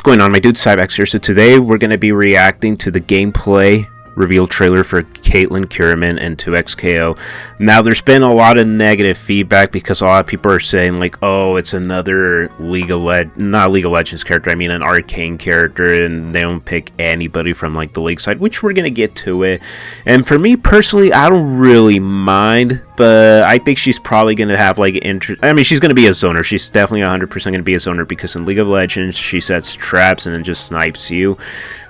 going on, my dude Cybex here. So today we're going to be reacting to the gameplay reveal trailer for Caitlyn Kiramman and 2XKO. Now there's been a lot of negative feedback because a lot of people are saying like, oh, it's another not League of Legends character, I mean an Arcane character, and they don't pick anybody from like the League side, which we're going to get to it. And for me personally, I don't really mind, but I think she's probably going to have like she's going to be a zoner. She's definitely 100% going to be a zoner because in League of Legends she sets traps and then just snipes you,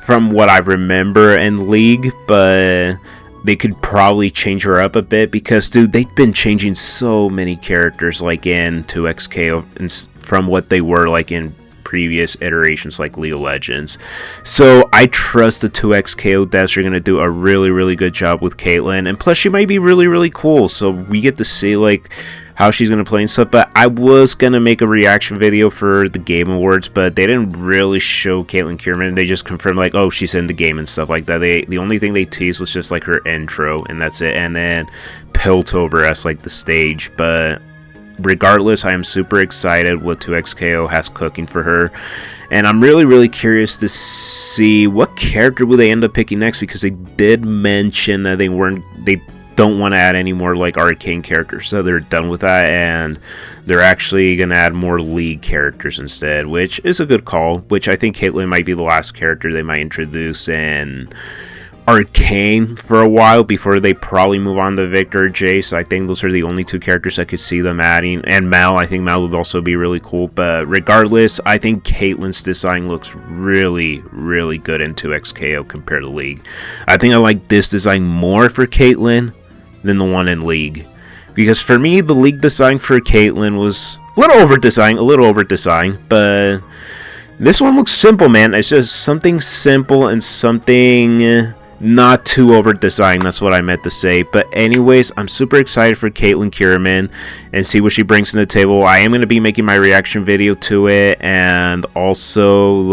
from what I remember in League. But they could probably change her up a bit because, dude, they've been changing so many characters like in 2XKO from what they were like in previous iterations like League of Legends. So I trust the 2XKO devs are going to do a really good job with Caitlyn, and plus she might be really cool, so we get to see like how she's going to play and stuff. But I was going to make a reaction video for the Game Awards, but they didn't really show Caitlyn Kiramman. They just confirmed like, oh, she's in the game and stuff like that. The only thing they teased was just like her intro, and that's it, and then Piltover as like the stage. But regardless, I am super excited what 2XKO has cooking for her, and I'm really curious to see what character will they end up picking next, because they did mention that they don't want to add any more like Arcane characters, so they're done with that, and they're actually going to add more League characters instead, which is a good call. Which I think Caitlyn might be the last character they might introduce in Arcane for a while before they probably move on to Victor or Jace. I think those are the only two characters I could see them adding, and Mal. I think Mal would also be really cool. But regardless, I think Caitlyn's design looks really good in 2XKO compared to League. I think I like this design more for Caitlyn than the one in League, because for me the League design for Caitlyn was a little over designed, but this one looks simple, man. It's just something simple and something not too over designed. That's what I meant to say. But anyways, I'm super excited for Caitlyn Kiramman and see what she brings to the table. I am going to be making my reaction video to it, and also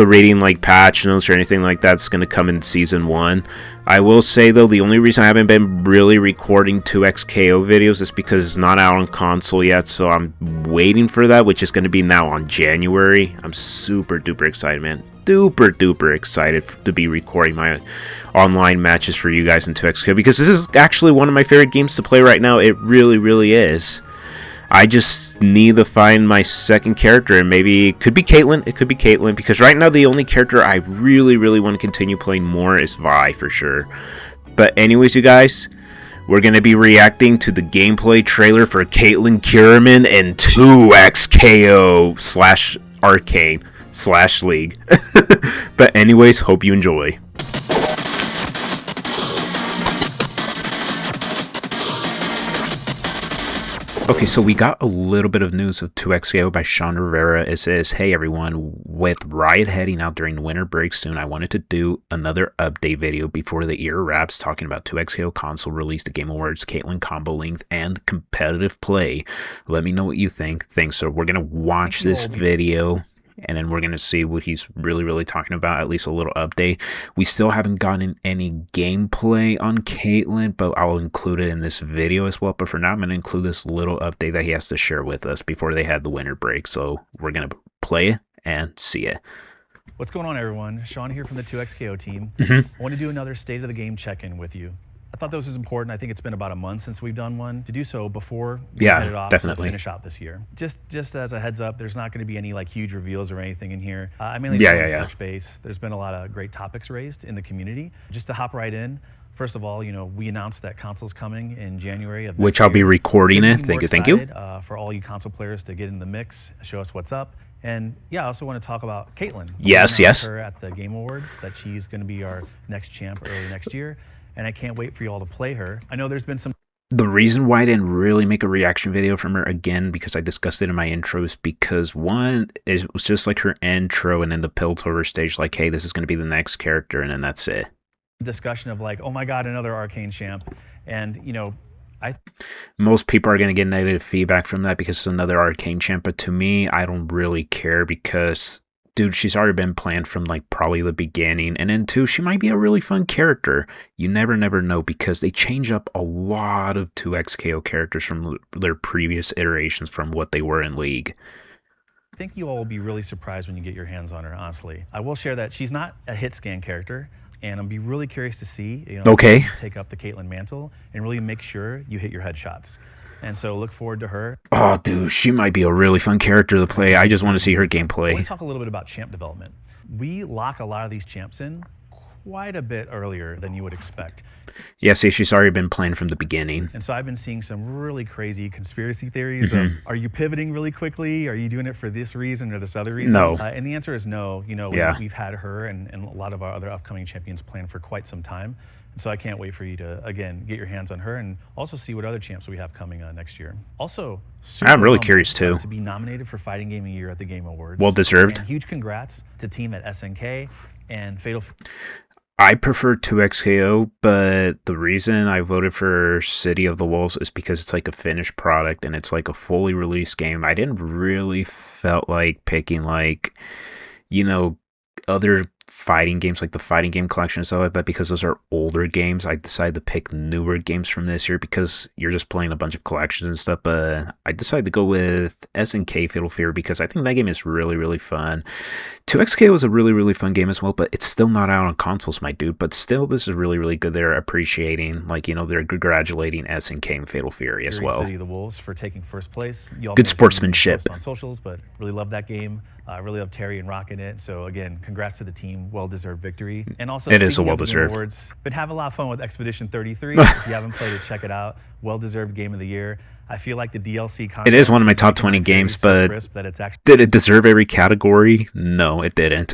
reading like patch notes or anything like that's going to come in season 1. I will say though, the only reason I haven't been really recording 2XKO videos is because it's not out on console yet, so I'm waiting for that, which is going to be now on January. I'm super duper excited, man. Duper excited to be recording my online matches for you guys in 2XKO, because this is actually one of my favorite games to play right now. It really is. I just need to find my second character, and maybe it could be Caitlyn. It could be Caitlyn, because right now the only character I really want to continue playing more is Vi for sure. But anyways, you guys, we're going to be reacting to the gameplay trailer for Caitlyn Kiramman and 2XKO/Arcane/League. But anyways, hope you enjoy. Okay, so we got a little bit of news of 2XKO by Sean Rivera. It says, hey everyone, with Riot heading out during winter break soon, I wanted to do another update video before the year wraps, talking about 2XKO console release, the Game Awards, Caitlyn combo length, and competitive play. Let me know what you think. Thanks. So we're going to watch this video, and then we're going to see what he's really talking about, at least a little update. We still haven't gotten any gameplay on Caitlyn, but I'll include it in this video as well. But for now, I'm going to include this little update that he has to share with us before they had the winter break. So we're going to play it and see it. What's going on, everyone? Sean here from the 2XKO team. I want to do another State of the Game check-in with you. I thought this was important. I think it's been about a month since we've done one. To do so before we head off definitely to finish out this year. Just as a heads up, there's not going to be any like huge reveals or anything in here. I mainly touch base. There's been a lot of great topics raised in the community. Just to hop right in. First of all, we announced that console's coming in January of which I'll be recording it. Thank you. For all you console players to get in the mix, show us what's up. And yeah, I also want to talk about Caitlyn. Yes. Her at the Game Awards, that she's going to be our next champ early next year. And I can't wait for you all to play her. I know there's been some... The reason why I didn't really make a reaction video from her, again, because I discussed it in my intros, because one, it was just like her intro and then the Piltover stage, like, hey, this is going to be the next character, and then that's it. Discussion of like, oh my god, another Arcane champ. And, most people are going to get negative feedback from that because it's another Arcane champ, but to me, I don't really care because... dude, she's already been planned from like probably the beginning. And then two, she might be a really fun character. You never know, because they change up a lot of 2XKO characters from their previous iterations from what they were in League. think you all will be really surprised when you get your hands on her, honestly. I will share that she's not a hit scan character, and I'll be really curious to see, okay, take up the Caitlyn mantle and really make sure you hit your headshots. And so look forward to her. Oh, dude, she might be a really fun character to play. I just want to see her gameplay. I want to talk a little bit about champ development. We lock a lot of these champs in quite a bit earlier than you would expect. Yeah, see, she's already been playing from the beginning. And so I've been seeing some really crazy conspiracy theories of, are you pivoting really quickly? Are you doing it for this reason or this other reason? No. And the answer is no. We've had her and a lot of our other upcoming champions planned for quite some time. So I can't wait for you to, again, get your hands on her and also see what other champs we have coming next year. Also, I'm really curious too. To be nominated for Fighting Game of the Year at the Game Awards. Well deserved. And huge congrats to team at SNK and Fatal. I prefer 2XKO, but the reason I voted for City of the Wolves is because it's like a finished product and it's like a fully released game. I didn't really felt like picking other fighting games like the fighting game collection and stuff like that because those are older games. I decided to pick newer games from this year because you're just playing a bunch of collections and stuff, but I decided to go with SNK Fatal Fury because I think that game is really, really fun. 2XKO is a really, really fun game as well, but it's still not out on consoles, my dude, but still this is really, really good. They're appreciating, they're congratulating SNK and Fatal Fury as well. City of the Wolves for taking first place. Good sportsmanship. On socials, but really love that game. I really love Terry and rocking it. So again, congrats to the team. Well-deserved victory. And also, it is a well-deserved awards. But have a lot of fun with Expedition 33. If you haven't played it, check it out. Well-deserved game of the year. I feel like the DLC content. It is one of my top 20 games, but did it deserve every category? No, it didn't.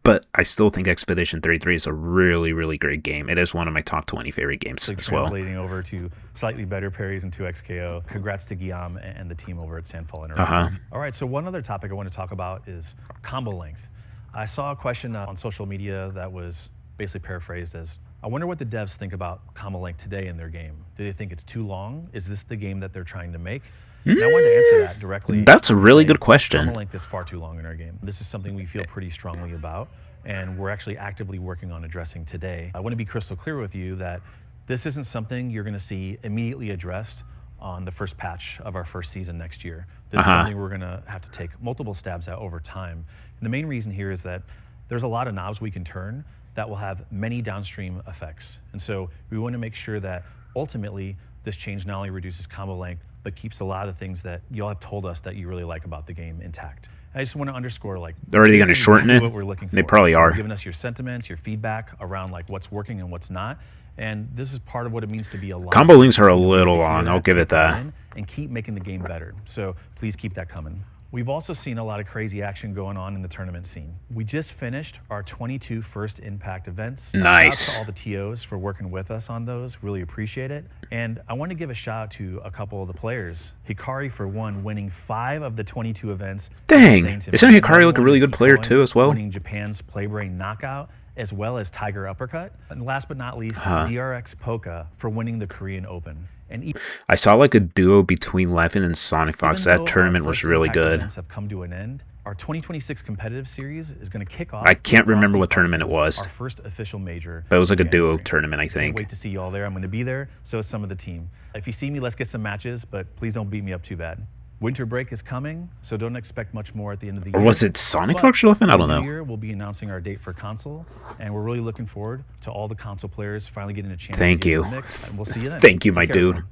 But I still think Expedition 33 is a really, really great game. It is one of my top 20 favorite games as well. Translating over to slightly better parries in 2XKO. Congrats to Guillaume and the team over at Sandfall Interactive. All right, so one other topic I want to talk about is combo length. I saw a question on social media that was basically paraphrased as, I wonder what the devs think about combo length today in their game. Do they think it's too long? Is this the game that they're trying to make? And I wanted to answer that directly. That's a really good question. Combo length is far too long in our game. This is something we feel pretty strongly about, and we're actually actively working on addressing today. I want to be crystal clear with you that this isn't something you're going to see immediately addressed on the first patch of our first season next year. This is something we're going to have to take multiple stabs at over time. And the main reason here is that there's a lot of knobs we can turn that will have many downstream effects. And so we want to make sure that ultimately this change not only reduces combo length, but keeps a lot of the things that y'all have told us that you really like about the game intact. I just want to underscore, they're already going to shorten it? What we're looking for. They probably are. Giving us your sentiments, your feedback around what's working and what's not. And this is part of what it means to be alive. Combo links are a little long, I'll give it that. And keep making the game better. So please keep that coming. We've also seen a lot of crazy action going on in the tournament scene. We just finished our 22 First Impact events. Nice. Shout out to all the TOs for working with us on those. Really appreciate it. And I want to give a shout out to a couple of the players. Hikari, for one, winning 5 of the 22 events. Dang. Isn't Hikari a really good player too as well? Winning Japan's Playbrain Knockout, as well as Tiger Uppercut. And last but not least, DRX Poka for winning the Korean Open. And I saw a duo between Levin and Sonic Fox. That tournament was really good. Have come to an end. Our 2026 competitive series is going to kick off. I can't remember what tournament it was. Our first official major. But it was a duo tournament, I think. Can't wait to see you all there. I'm going to be there. So is some of the team. If you see me, let's get some matches, but please don't beat me up too bad. Winter break is coming, so don't expect much more at the end of the year. Or was it Sonic Fox or Levin? I don't know. Year, we'll be announcing our date for console, and we're really looking forward to all the console players finally getting a chance. Thank you. To mix, and we'll see you then. Thank you, my dude.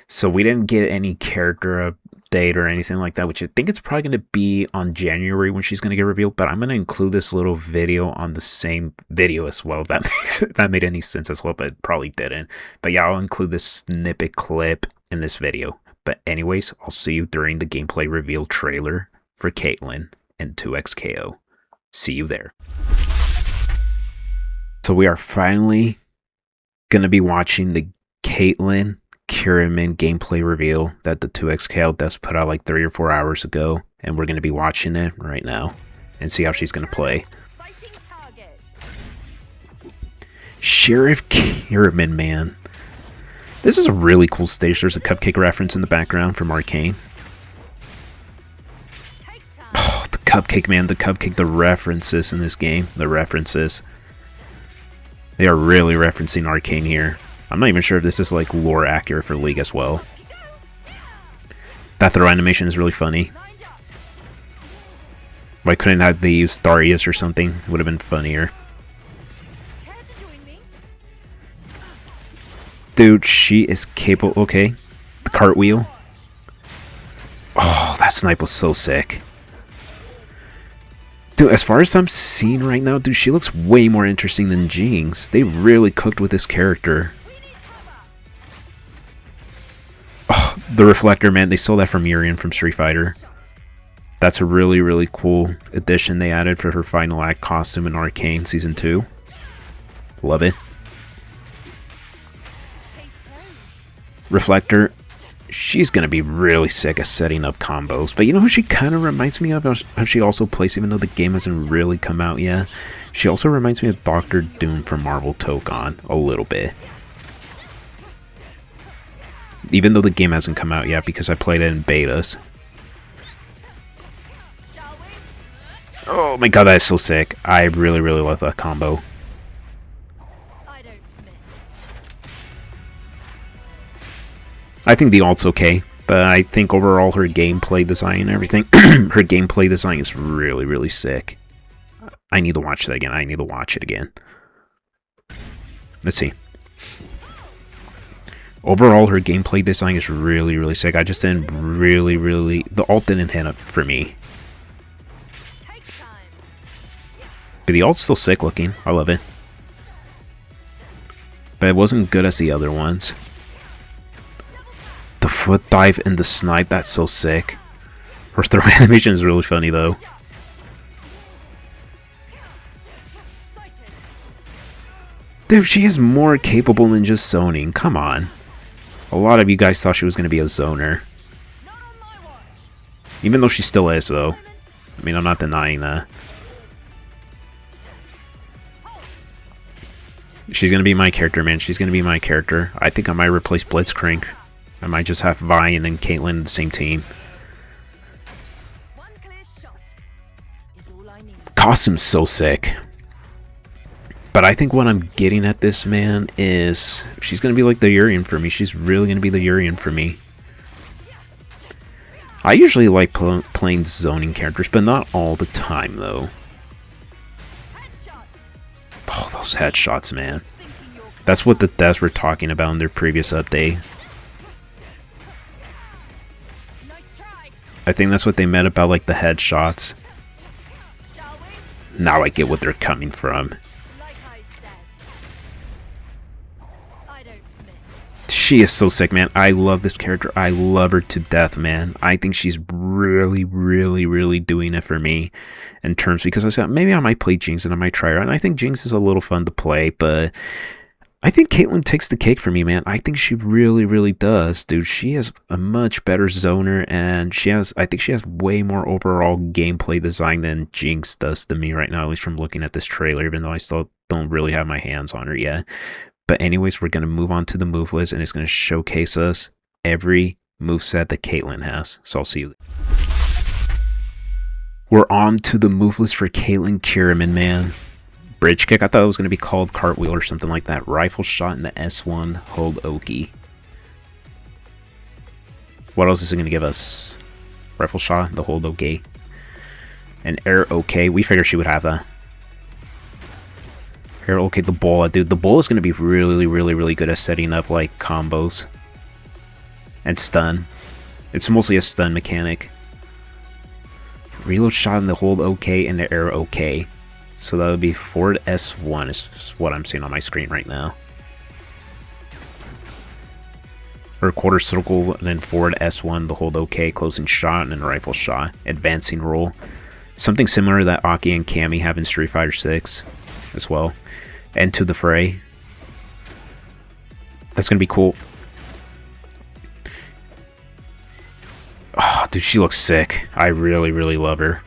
So we didn't get any character update or anything like that, which I think it's probably going to be on January when she's going to get revealed, but I'm going to include this little video on the same video as well, if that made any sense as well, but it probably didn't. But yeah, I'll include this snippet clip in this video. But anyways, I'll see you during the gameplay reveal trailer for Caitlyn and 2XKO. See you there. So we are finally going to be watching the Caitlyn Kiramman gameplay reveal that the 2XKO devs put out 3 or 4 hours ago. And we're going to be watching it right now and see how she's going to play. Sheriff Kiramman, man. This is a really cool stage. There's a Cupcake reference in the background from Arcane. Oh, the Cupcake, man. The Cupcake, the references in this game. The references. They are really referencing Arcane here. I'm not even sure if this is lore accurate for League as well. That throw animation is really funny. Why couldn't have they used Darius or something? Would have been funnier. Dude, she is capable. Okay. The cartwheel. Oh, that snipe was so sick. Dude, as far as I'm seeing right now, dude, she looks way more interesting than Jinx. They really cooked with this character. Oh, the reflector, man. They stole that from Urian from Street Fighter. That's a really, really cool addition they added for her final act costume in Arcane Season 2. Love it. Reflector, she's going to be really sick at setting up combos. But you know who she kind of reminds me of? How she also plays, even though the game hasn't really come out yet? She also reminds me of Dr. Doom from Marvel Tokon a little bit. Even though the game hasn't come out yet because I played it in betas. Oh my god, that is so sick. I really, really love that combo. I think the ult's okay, but I think overall her gameplay design and everything, her gameplay design is really, really sick. I need to watch that again. I need to watch it again. Let's see. Overall, her gameplay design is really, really sick. I just didn't really... The ult didn't hit up for me. But the ult's still sick looking. I love it. But it wasn't good as the other ones. The foot dive and the snipe, that's so sick. Her throw animation is really funny though. Dude, she is more capable than just zoning. Come on. A lot of you guys thought she was going to be a zoner. Even though she still is though. I mean, I'm not denying that. She's going to be my character, man. She's going to be my character. I think I might replace Blitzcrank. I might just have Vi and then Caitlyn in the same team. Costume's so sick. But I think what I'm getting at this, man, is she's going to be like the Urian for me. She's really going to be the Urian for me. I usually like playing zoning characters, but not all the time, though. Oh, those headshots, man. That's what the devs were talking about in their previous update. I think that's what they meant about like the headshots. Now I get what they're coming from. She is so sick, man. I love this character. I love her to death, man. I think she's really, really, really doing it for me in terms, because I said maybe I might play Jinx and I might try her. And I think Jinx is a little fun to play, but I think Caitlyn takes the cake for me, man. I think she really, really does, dude. She is a much better zoner, and I think she has way more overall gameplay design than Jinx does to me right now, at least from looking at this trailer, even though I still don't really have my hands on her yet. But anyways, we're going to move on to the move list, and it's going to showcase us every moveset that Caitlyn has. So I'll see you. We're on to the move list for Caitlyn Kiramman, man. Bridge kick, I thought it was going to be called cartwheel or something like that. Rifle shot in the S1, hold Oki. What else is it going to give us? Rifle shot, the hold OK. And air OK, we figured she would have that. Air OK, the bola, dude. The bola is going to be really, really, really good at setting up like combos. And stun. It's mostly a stun mechanic. Reload shot in the hold OK and the air OK. So that would be forward S1 is what I'm seeing on my screen right now. Or quarter circle and then forward S1, the hold OK, closing shot, and then rifle shot. Advancing roll. Something similar that Aki and Cammy have in Street Fighter 6 as well. And to the fray. That's going to be cool. Oh, dude, she looks sick. I really, really love her.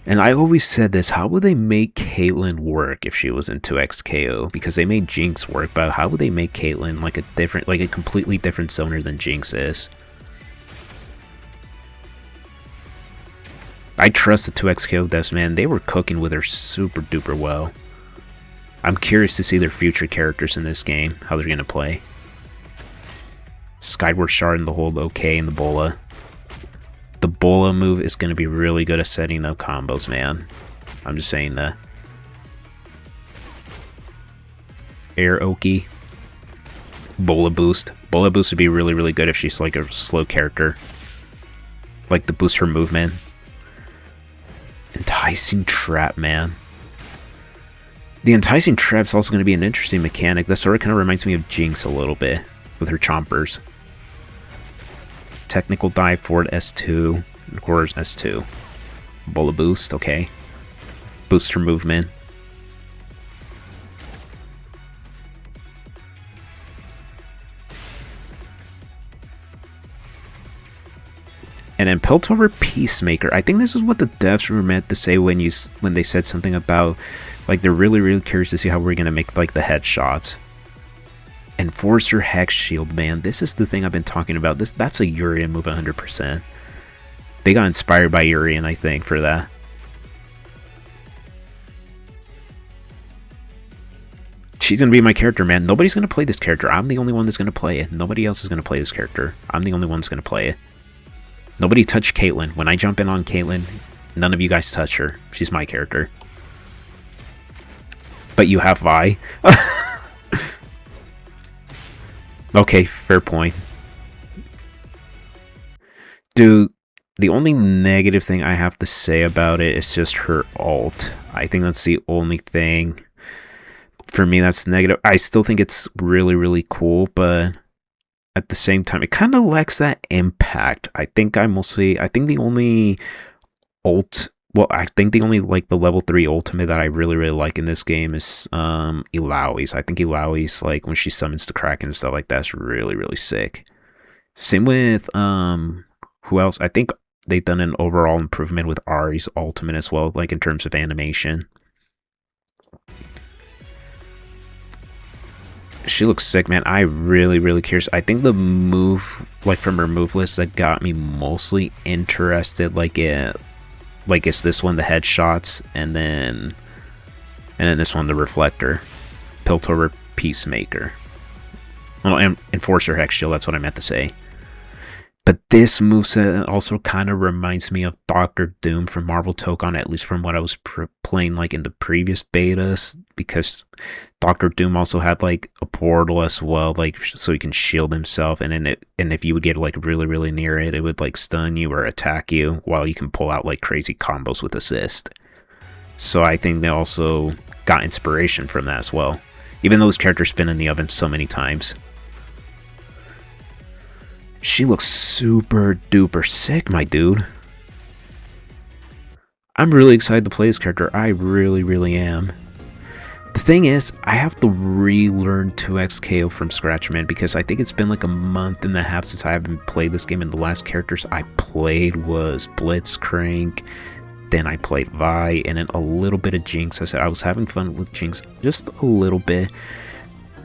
And I always said this, how would they make Caitlyn work if she was in 2XKO? Because they made Jinx work, but how would they make Caitlyn like a completely different zoner than Jinx is? I trust the 2XKO devs, man. They were cooking with her super duper well. I'm curious to see their future characters in this game, how they're going to play. Skyward Shard in the hold OK in the bola. the Bola move is going to be really good at setting up combos, man. I'm just saying that. Air Oki. Bola boost. Bola boost would be really, really good if she's like a slow character. Like to boost her movement. Enticing Trap, man. The Enticing Trap is also going to be an interesting mechanic. That sort of kind of reminds me of Jinx a little bit with her chompers. Technical dive forward S2. Of course, S2. Bola boost, okay. Boost her movement. And then Piltover Peacemaker. I think this is what the devs were meant to say when they said something about, like, they're really, really curious to see how we're gonna make like the headshots. Enforcer Hex Shield, man. This is the thing I've been talking about. That's a Urian move 100%. They got inspired by Urian, I think, for that. She's gonna be my character, man. Nobody's gonna play this character. I'm the only one that's gonna play it. Nobody else is gonna play this character. I'm the only one that's gonna play it. Nobody touch Caitlyn. When I jump in on Caitlyn, none of you guys touch her. She's my character. But you have Vi. Okay, fair point. Dude, the only negative thing I have to say about it is just her ult. I think that's the only thing. For me, that's negative. I still think it's really, really cool, but at the same time, it kind of lacks that impact. I think the only ult, well, I think the only, like, the level 3 ultimate that I really, really like in this game is Ilaoi's. I think Ilaoi's, like, when she summons the Kraken and stuff like that, is really, really sick. Same with, who else? I think they've done an overall improvement with Ari's ultimate as well, like, in terms of animation. She looks sick, man. I really, really curious. I think the move, like, from her move list that got me mostly interested, like, it's this one, the headshots, and then this one, the reflector. Piltover Peacemaker. Well, and Enforcer Hex Shield, that's what I meant to say. But this moveset also kind of reminds me of Doctor Doom from Marvel Tokon, at least from what I was playing, like, in the previous betas, because Doctor Doom also had, like, a portal as well, like, so he can shield himself, and if you would get, like, really, really near it, it would, like, stun you or attack you, while you can pull out, like, crazy combos with assist. So I think they also got inspiration from that as well, even though this character's been in the oven so many times. She looks super duper sick, my dude. I'm really excited to play this character. I really, really am. The thing is, I have to relearn 2x KO from scratch, man, because I think it's been like a month and a half since I haven't played this game, and the last characters I played was Blitzcrank, then I played Vi, and then a little bit of Jinx. I said I was having fun with Jinx just a little bit.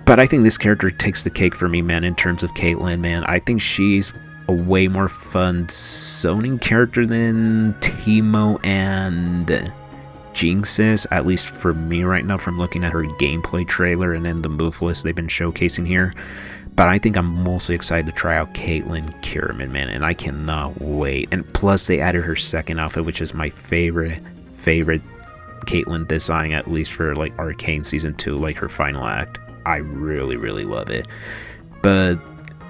But I think this character takes the cake for me, man, in terms of Caitlyn, man. I think she's a way more fun zoning character than Teemo and Jinx is, at least for me right now, from looking at her gameplay trailer and then the move list they've been showcasing here. But I think I'm mostly excited to try out Caitlyn Kiramman, man, and I cannot wait. And plus, they added her second outfit, which is my favorite Caitlyn design, at least for, like, Arcane Season 2, like her final act. I really, really love it. But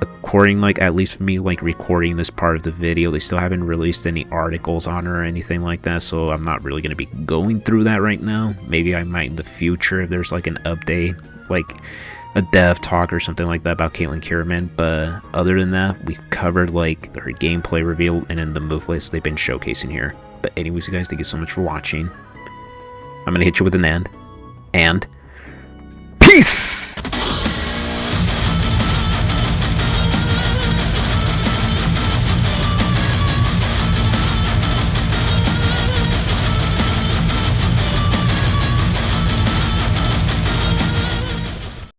according, like, at least for me, like, recording this part of the video, they still haven't released any articles on her or anything like that, so I'm not really going to be going through that right now. Maybe I might in the future if there's, like, an update, like a dev talk or something like that about Caitlyn Kiramman. But other than that, we covered, like, her gameplay reveal and then the move list they've been showcasing here. But anyways, you guys, thank you so much for watching. I'm going to hit you with an and peace!